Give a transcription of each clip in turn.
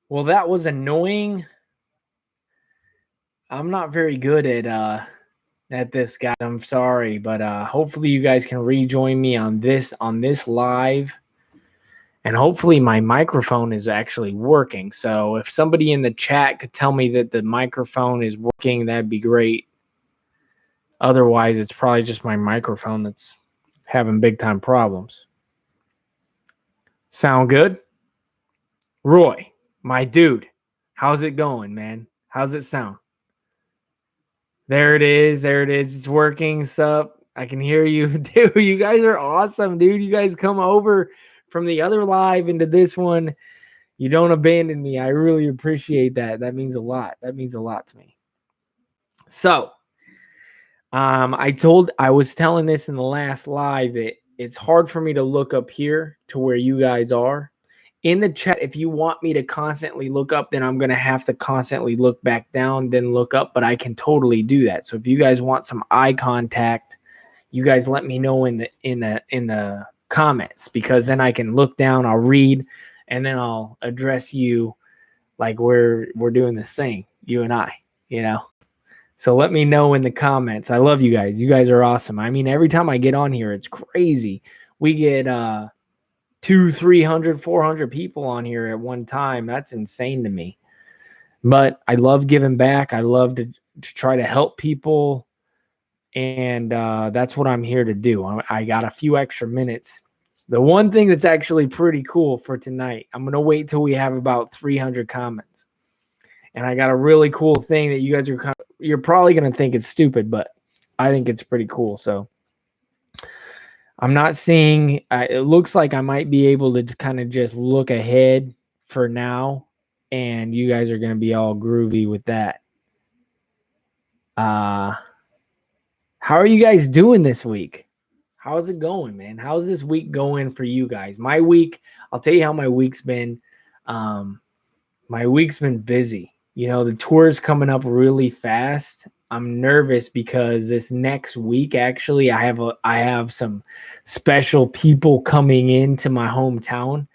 Well, that was annoying. I'm not very good at this, guys. I'm sorry, but hopefully you guys can rejoin me on this live, and hopefully my microphone is actually working. So if somebody in the chat could tell me that the microphone is working, that'd be great. Otherwise, it's probably just my microphone that's having big time problems. Sound good? Roy, my dude, how's it going, man? How's it sound? There it is. There it is. It's working. Sup? I can hear you. Dude, you guys are awesome, dude. You guys come over from the other live into this one. You don't abandon me. I really appreciate that. That means a lot. That means a lot to me. So, I was telling this in the last live that it's hard for me to look up here to where you guys are. In the chat, if you want me to constantly look up, then I'm going to have to constantly look back down, then look up, but I can totally do that. So if you guys want some eye contact, you guys let me know in the comments, because then I can look down, I'll read, and then I'll address you like we're doing this thing, you and I, you know. So let me know in the comments. I love you guys. You guys are awesome. I mean, every time I get on here, it's crazy. We get 200, 300, 400 people on here at one time. That's insane to me. But I love giving back. I love to try to help people. And that's what I'm here to do. I got a few extra minutes. The one thing that's actually pretty cool for tonight, I'm going to wait till we have about 300 comments. And I got a really cool thing that you guys are you're probably going to think it's stupid, but I think it's pretty cool. So I'm not seeing, it looks like I might be able to kind of just look ahead for now, and you guys are going to be all groovy with that. How are you guys doing this week? How's it going, man? How's this week going for you guys? My week, I'll tell you how my week's been. My week's been busy. You know, the tour's coming up really fast. I'm nervous because this next week, actually, I have some special people coming into my hometown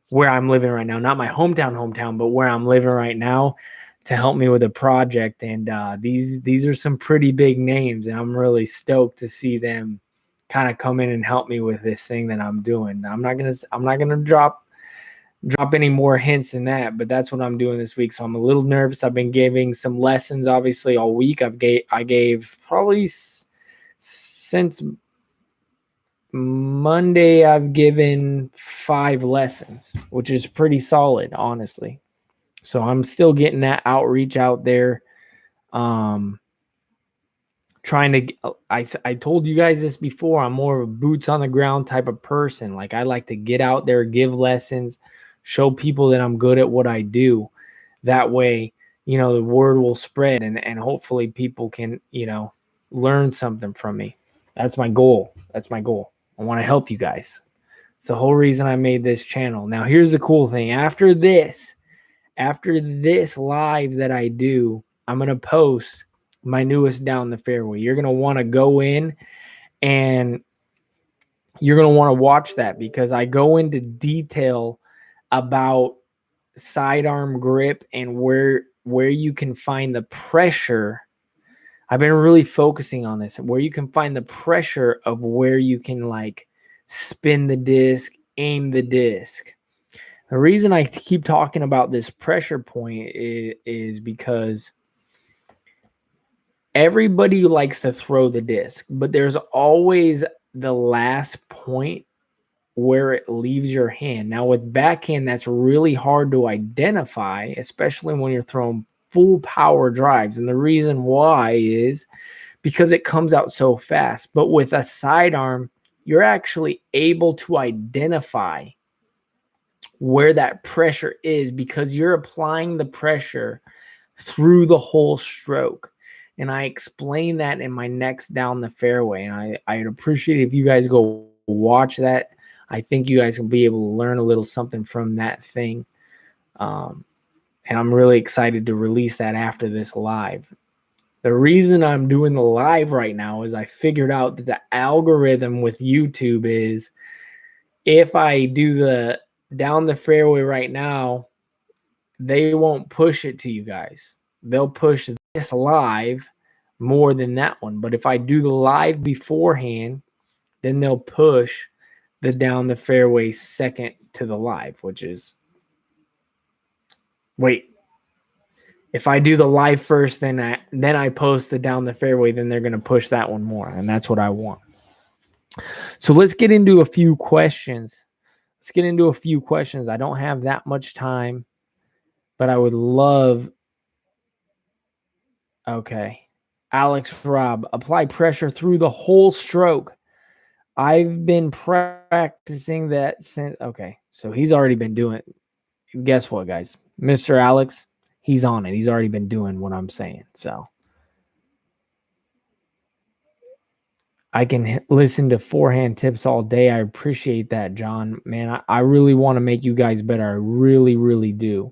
where I'm living right now. Not my hometown, but where I'm living right now, to help me with a project. And these are some pretty big names, and I'm really stoked to see them kind of come in and help me with this thing that I'm doing. I'm not gonna drop any more hints than that, but that's what I'm doing this week. So I'm a little nervous. I've been giving some lessons, obviously, all week. I gave probably since Monday, I've given 5 lessons, which is pretty solid, honestly. So I'm still getting that outreach out there. Trying to, I told you guys this before, I'm more of a boots on the ground type of person. Like, I like to get out there, give lessons, show people that I'm good at what I do. That way, you know, the word will spread, and hopefully people can, you know, learn something from me. That's my goal. That's my goal. I want to help you guys. It's the whole reason I made this channel. Now, here's the cool thing. After this live that I do, I'm going to post my newest Down the Fairway. You're going to want to go in and you're going to want to watch that, because I go into detail about sidearm grip and where you can find the pressure. I've been really focusing on this, where you can find the pressure of where you can like spin the disc, aim the disc. The reason I keep talking about this pressure point is because everybody likes to throw the disc, but there's always the last point where it leaves your hand. Now, with backhand, that's really hard to identify, especially when you're throwing full power drives. And the reason why is because it comes out so fast. But with a sidearm, you're actually able to identify where that pressure is, because you're applying the pressure through the whole stroke. And I explain that in my next Down the Fairway. And I'd appreciate it if you guys go watch that. I think you guys will be able to learn a little something from that thing. And I'm really excited to release that after this live. The reason I'm doing the live right now is I figured out that the algorithm with YouTube is if I do the down the fairway right now, they won't push it to you guys. They'll push this live more than that one. But if I do the live beforehand, then they'll push the down the fairway second to the live, which is if I do the live first, then I post the down the fairway, then they're going to push that one more, and that's what I want. So let's get into a few questions. I don't have that much time, but I would love. Okay. Alex Robb, apply pressure through the whole stroke. I've been practicing that since. Okay. So he's already been doing it. Guess what, guys? Mr. Alex, he's on it. He's already been doing what I'm saying. So I can listen to forehand tips all day. I appreciate that, John. Man, I really want to make you guys better. I really, really do.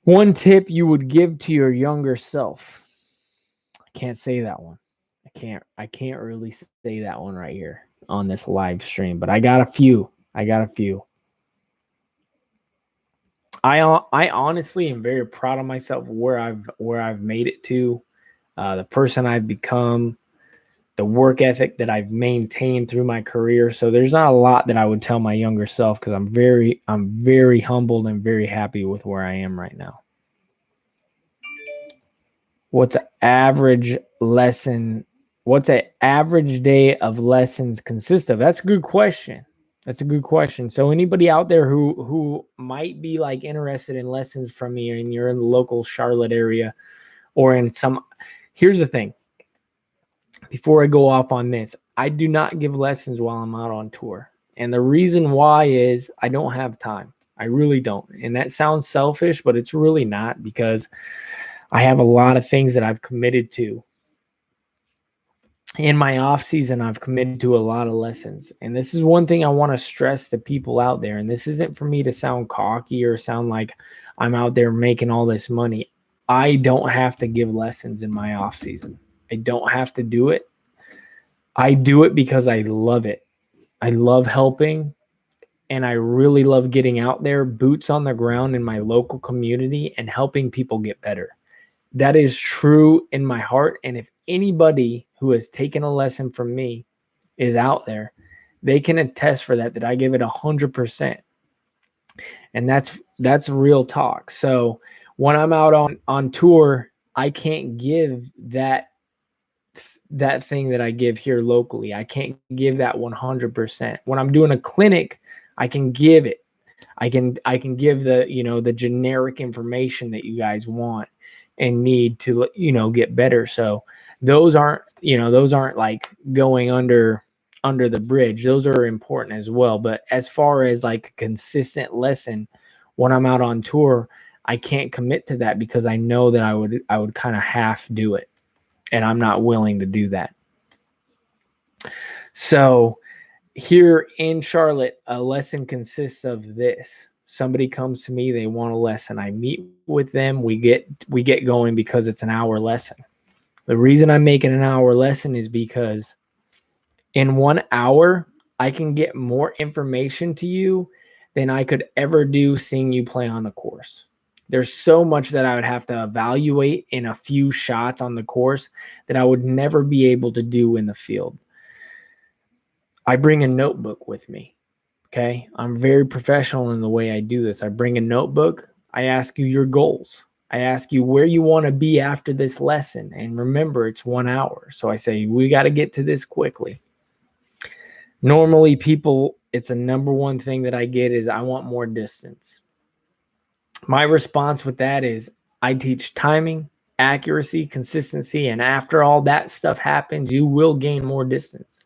One tip you would give to your younger self. I can't say that one. I can't really say that one right here on this live stream, but I got a few. I honestly am very proud of myself where I've made it to, the person I've become, the work ethic that I've maintained through my career. So there's not a lot that I would tell my younger self because I'm very humbled and very happy with where I am right now. What's an average lesson? What's an average day of lessons consist of? That's a good question. So anybody out there who might be like interested in lessons from me and you're in the local Charlotte area or in some, here's the thing. Before I go off on this, I do not give lessons while I'm out on tour. And the reason why is I don't have time. I really don't. And that sounds selfish, but it's really not because I have a lot of things that I've committed to. In my off season, I've committed to a lot of lessons. And this is one thing I want to stress to people out there. And this isn't for me to sound cocky or sound like I'm out there making all this money. I don't have to give lessons in my off season. I don't have to do it. I do it because I love it. I love helping. And I really love getting out there, boots on the ground in my local community and helping people get better. That is true in my heart. And if anybody who has taken a lesson from me is out there, they can attest for that I give it 100%. And that's real talk. So when I'm out on tour, I can't give that thing that I give here locally. I can't give that 100%. When I'm doing a clinic, I can give it. I can give the generic information that you guys want and need to get better. So those aren't like going under the bridge. Those are important as well. But as far as like a consistent lesson when I'm out on tour, I can't commit to that because I know that I would kind of half do it, and I'm not willing to do that. So here in Charlotte, a lesson consists of this. Somebody comes to me, they want a lesson. I meet with them. We get going because it's an hour lesson. The reason I'm making an hour lesson is because in 1 hour, I can get more information to you than I could ever do seeing you play on the course. There's so much that I would have to evaluate in a few shots on the course that I would never be able to do in the field. I bring a notebook with me. Okay. I'm very professional in the way I do this. I bring a notebook. I ask you your goals. I ask you where you want to be after this lesson. And remember, it's 1 hour. So I say, we got to get to this quickly. Normally people, it's a number one thing that I get is I want more distance. My response with that is I teach timing, accuracy, consistency. And after all that stuff happens, you will gain more distance.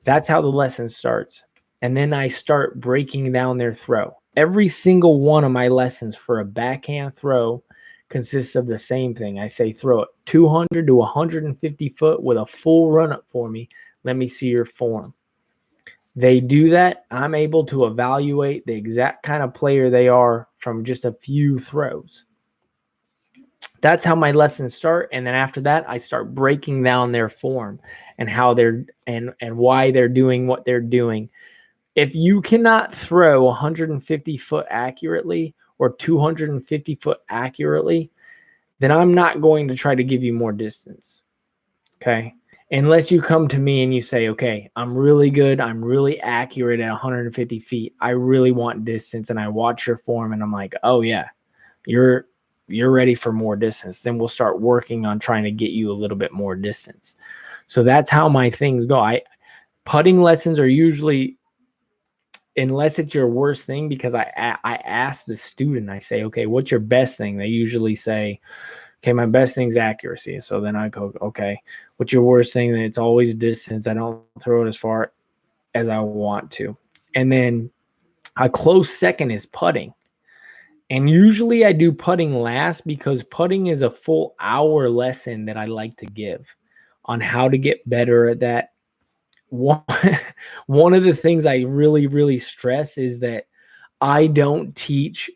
That's how the lesson starts. And then I start breaking down their throw. Every single one of my lessons for a backhand throw consists of the same thing. I say throw it 200 to 150 foot with a full run up for me. Let me see your form. They do that. I'm able to evaluate the exact kind of player they are from just a few throws. That's how my lessons start. And then after that, I start breaking down their form and how they're and why they're doing what they're doing. If you cannot throw 150 foot accurately or 250 foot accurately, then I'm not going to try to give you more distance. Okay. Unless you come to me and you say, okay, I'm really good. I'm really accurate at 150 feet. I really want distance. And I watch your form and I'm like, oh yeah, you're ready for more distance. Then we'll start working on trying to get you a little bit more distance. So that's how my things go. Putting lessons are usually, unless it's your worst thing, because I ask the student, I say, okay, what's your best thing? They usually say, okay, my best thing's accuracy. So then I go, okay, what's your worst thing? It's always distance. I don't throw it as far as I want to. And then a close second is putting. And usually I do putting last because putting is a full hour lesson that I like to give on how to get better at that. One of the things I really, really stress is that I don't teach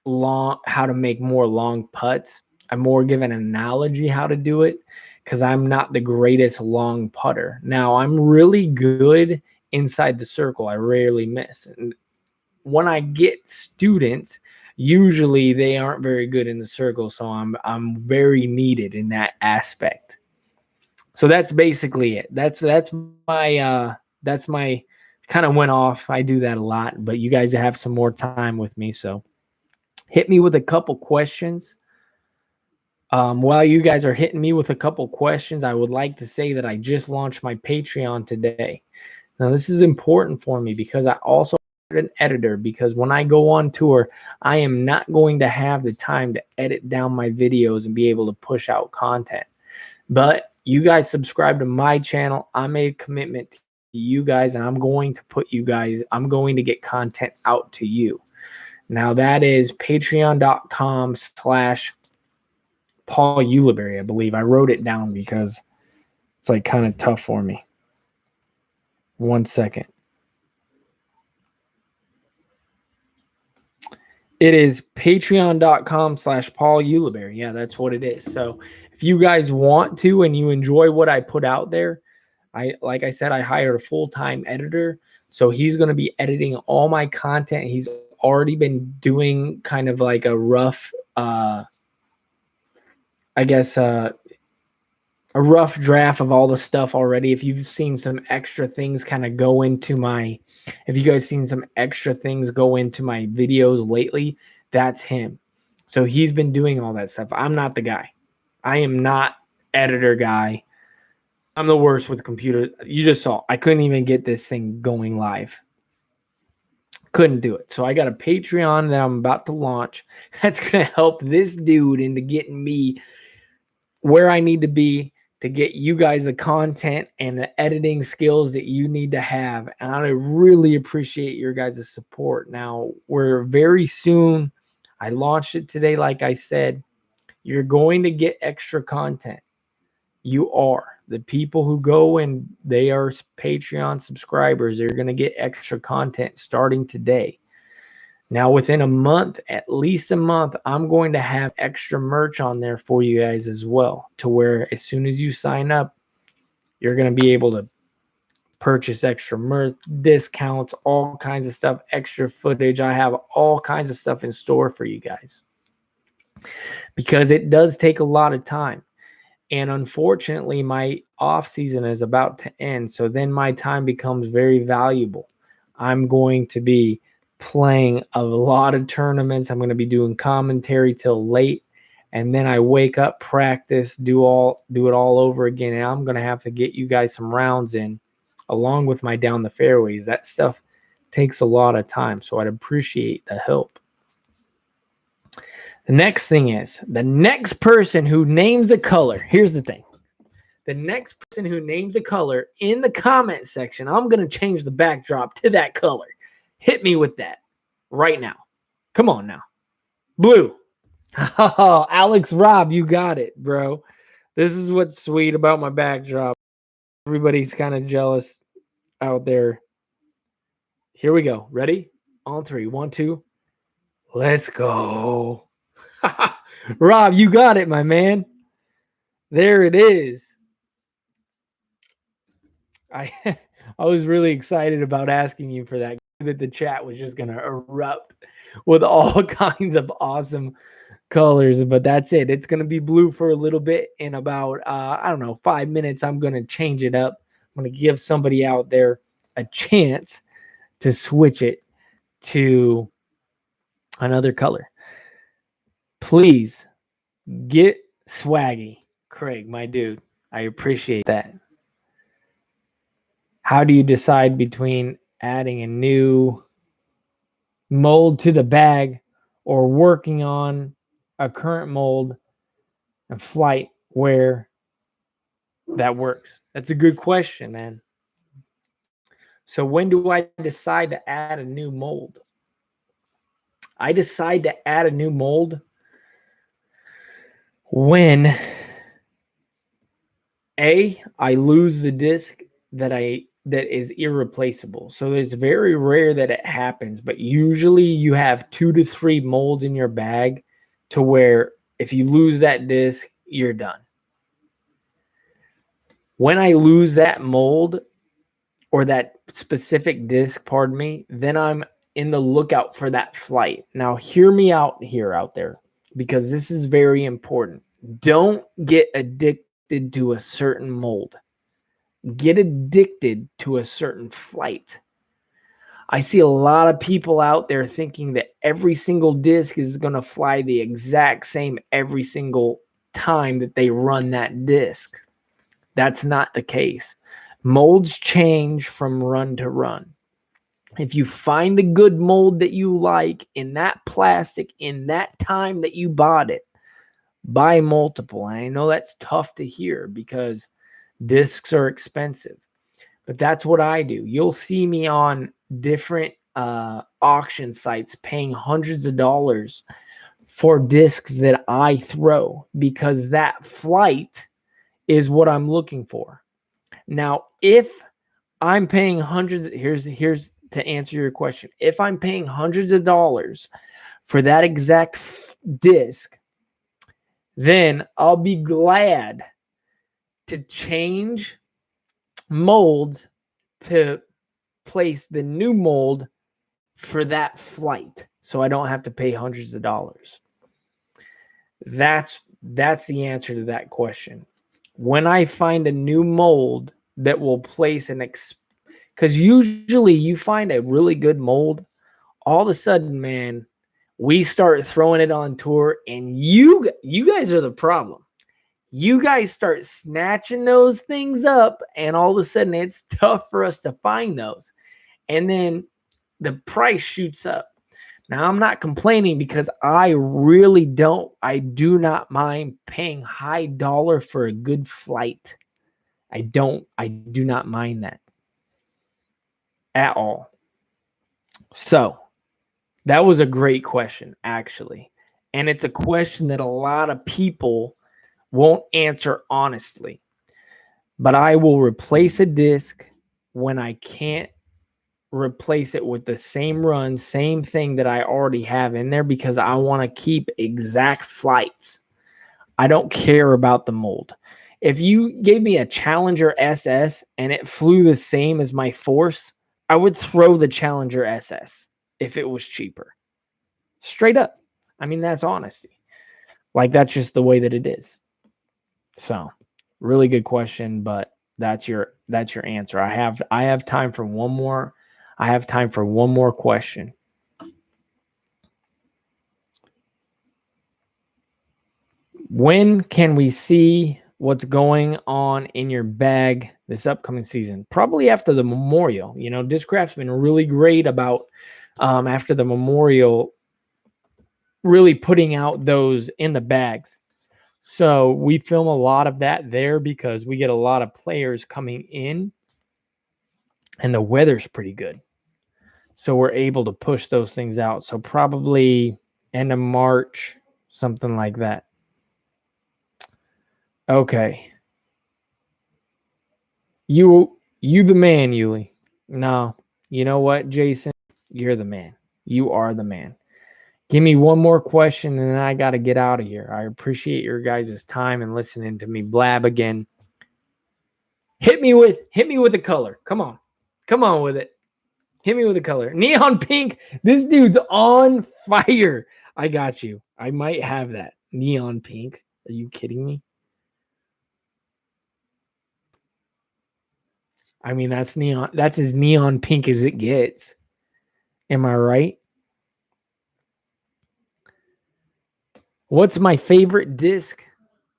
how to make more long putts. I more give an analogy how to do it because I'm not the greatest long putter. Now I'm really good inside the circle. I rarely miss. And when I get students, usually they aren't very good in the circle, so I'm very needed in that aspect. So that's basically it. That's my kind of went off. I do that a lot, but you guys have some more time with me, so hit me with a couple questions. While you guys are hitting me with a couple questions, I would like to say that I just launched my Patreon today. Now, this is important for me because I also hired an editor, because when I go on tour, I am not going to have the time to edit down my videos and be able to push out content. But you guys subscribe to my channel. I made a commitment to you guys, and I'm going to get content out to you. Now that is patreon.com/Paul Uliberry, I believe. I wrote it down because it's like kind of tough for me. 1 second. It is patreon.com/Paul Uliberry. Yeah, that's what it is. So if you guys want to and you enjoy what I put out there, like I said, I hired a full-time editor. So he's going to be editing all my content. He's already been doing kind of like a rough a rough draft of all the stuff already. If you've seen some extra things kind of go into if you guys seen some extra things go into my videos lately, that's him. So he's been doing all that stuff. I'm not the guy. I am not editor guy. I'm the worst with computer. You just saw, I couldn't even get this thing going live. Couldn't do it. So I got a Patreon that I'm about to launch. That's going to help this dude into getting me where I need to be to get you guys the content and the editing skills that you need to have. And I really appreciate your guys' support. Now, we're very soon. I launched it today, like I said. You're going to get extra content. You are. The people who go and they are Patreon subscribers, they're going to get extra content starting today. Now, within a month, at least a month, I'm going to have extra merch on there for you guys as well, to where as soon as you sign up, you're going to be able to purchase extra merch, discounts, all kinds of stuff, extra footage. I have all kinds of stuff in store for you guys because it does take a lot of time. And unfortunately, my off season is about to end. So then my time becomes very valuable. I'm going to be playing a lot of tournaments. I'm going to be doing commentary till late. And then I wake up, practice, do it all over again. And I'm going to have to get you guys some rounds in along with my down the fairways. That stuff takes a lot of time. So I'd appreciate the help. The next thing is the next person who names a color. Here's the thing. The next person who names a color in the comment section, I'm going to change the backdrop to that color. Hit me with that right now. Come on now. Blue. Oh, Alex Robb, you got it, bro. This is what's sweet about my backdrop. Everybody's kind of jealous out there. Here we go. Ready? On 3. 1, 2. Let's go. Rob, you got it, my man. There it is. I I was really excited about asking you for that. That the chat was just gonna erupt with all kinds of awesome colors, but that's it. It's gonna be blue for a little bit. In about I don't know, 5 minutes, I'm gonna change it up. I'm gonna give somebody out there a chance to switch it to another color. Please get swaggy, Craig, my dude. I appreciate that. How do you decide between adding a new mold to the bag or working on a current mold and flight where that works? That's a good question, man. So when do I decide to add a new mold? I decide to add a new mold when I lose the disc that is irreplaceable. So it's very rare that it happens, but usually you have 2 to 3 molds in your bag to where if you lose that disc, you're done. When I lose that mold or that specific disc, pardon me, then I'm in the lookout for that flight. Now, hear me out here out there, because this is very important. Don't get addicted to a certain mold. Get addicted to a certain flight. I see a lot of people out there thinking that every single disc is going to fly the exact same every single time that they run that disc. That's not the case. Molds change from run to run. If you find a good mold that you like in that plastic, in that time that you bought it, buy multiple. And I know that's tough to hear because discs are expensive, but that's what I do. You'll see me on different auction sites paying hundreds of dollars for discs that I throw because that flight is what I'm looking for. Now, if I'm paying hundreds, here's to answer your question. If I'm paying hundreds of dollars for that exact disc, then I'll be glad to change molds to place the new mold for that flight, so I don't have to pay hundreds of dollars. That's the answer to that question. When I find a new mold that will place because usually you find a really good mold, all of a sudden, man, we start throwing it on tour, and you guys are the problem. You guys start snatching those things up, and all of a sudden it's tough for us to find those. And then the price shoots up. Now, I'm not complaining because I do not mind paying high dollar for a good flight. I do not mind that at all. So that was a great question, actually. And it's a question that a lot of people won't answer honestly. But I will replace a disc when I can't replace it with the same run, same thing that I already have in there because I want to keep exact flights. I don't care about the mold. If you gave me a Challenger SS and it flew the same as my Force, I would throw the Challenger SS if it was cheaper. Straight up. I mean, that's honesty. Like, that's just the way that it is. So, really good question, but that's your answer. I have time for one more. I have time for one more question. When can we see what's going on in your bag this upcoming season? Probably after the Memorial. You know, Discraft's been really great about after the Memorial really putting out those in the bags. So we film a lot of that there because we get a lot of players coming in and the weather's pretty good. So we're able to push those things out. So probably end of March, something like that. Okay. You the man, Yuli. No, you know what, Jason? You're the man. You are the man. Give me one more question and then I got to get out of here. I appreciate your guys' time and listening to me blab again. Hit me with a color. Come on. Come on with it. Hit me with a color. Neon pink. This dude's on fire. I got you. I might have that. Neon pink. Are you kidding me? I mean, that's neon. That's as neon pink as it gets. Am I right? What's my favorite disc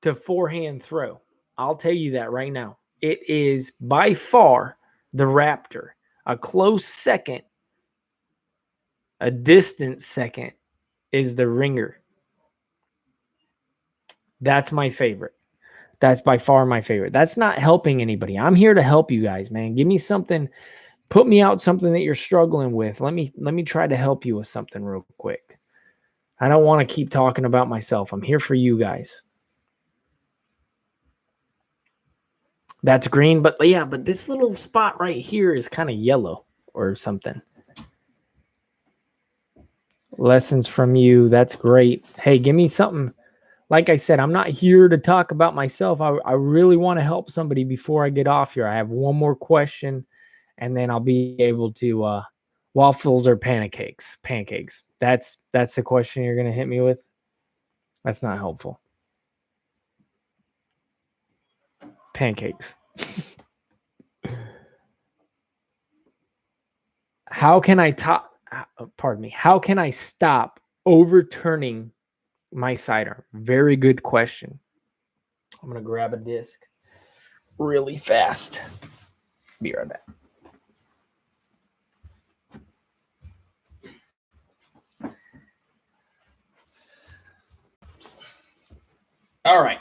to forehand throw? I'll tell you that right now. It is by far the Raptor. A close second, a distant second, is the Ringer. That's my favorite. That's by far my favorite. That's not helping anybody. I'm here to help you guys, man. Give me something. Put me out something that you're struggling with. Let me try to help you with something real quick. I don't want to keep talking about myself. I'm here for you guys. That's green, but yeah, but this little spot right here is kind of yellow or something. Lessons from you. That's great. Hey, give me something. Like I said, I'm not here to talk about myself. I really want to help somebody before I get off here. I have one more question, and then I'll be able to waffles or pancakes. Pancakes. That's the question you're gonna hit me with. That's not helpful. Pancakes. How can I How can I stop overturning my sidearm? Very good question. I'm gonna grab a disc really fast. Be right back. All right.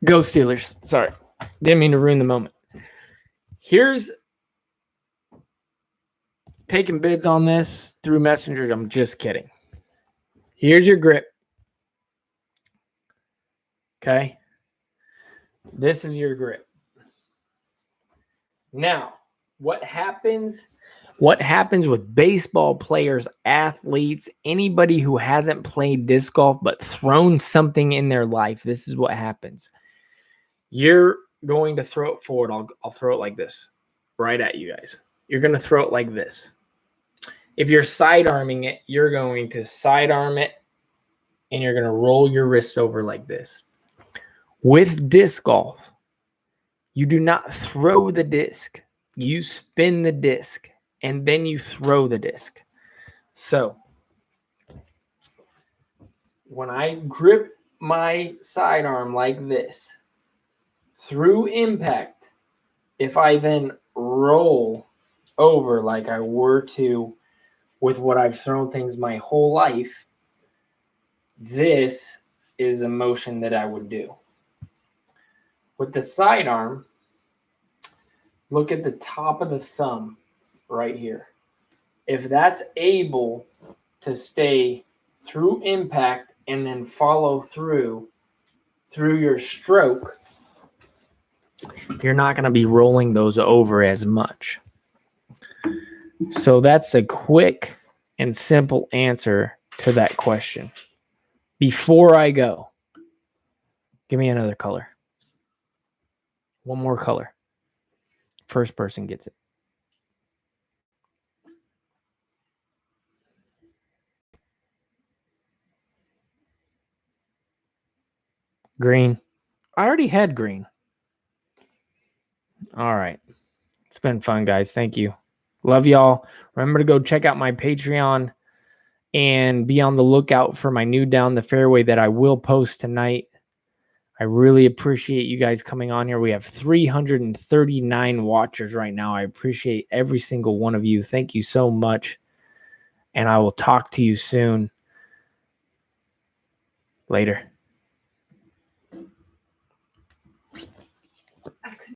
Go Steelers. Sorry. Didn't mean to ruin the moment. Here's taking bids on this through messengers. I'm just kidding. Here's your grip. Okay. This is your grip. Now, what happens with baseball players, athletes, anybody who hasn't played disc golf but thrown something in their life? This is what happens. You're going to throw it forward. I'll throw it like this, right at you guys. You're going to throw it like this. If you're sidearming it, you're going to sidearm it, and you're going to roll your wrist over like this. With disc golf, you do not throw the disc. You spin the disc, and then you throw the disc. So when I grip my sidearm like this, through impact, if I then roll over like I were to with what I've thrown things my whole life, this is the motion that I would do. With the sidearm, look at the top of the thumb right here. If that's able to stay through impact and then follow through your stroke, you're not going to be rolling those over as much. So that's a quick and simple answer to that question. Before I go, give me another color. One more color. First person gets it. Green. I already had green. All right. It's been fun, guys. Thank you. Love y'all. Remember to go check out my Patreon and be on the lookout for my new Down the Fairway that I will post tonight. I really appreciate you guys coming on here. We have 339 watchers right now. I appreciate every single one of you. Thank you so much. And I will talk to you soon. Later.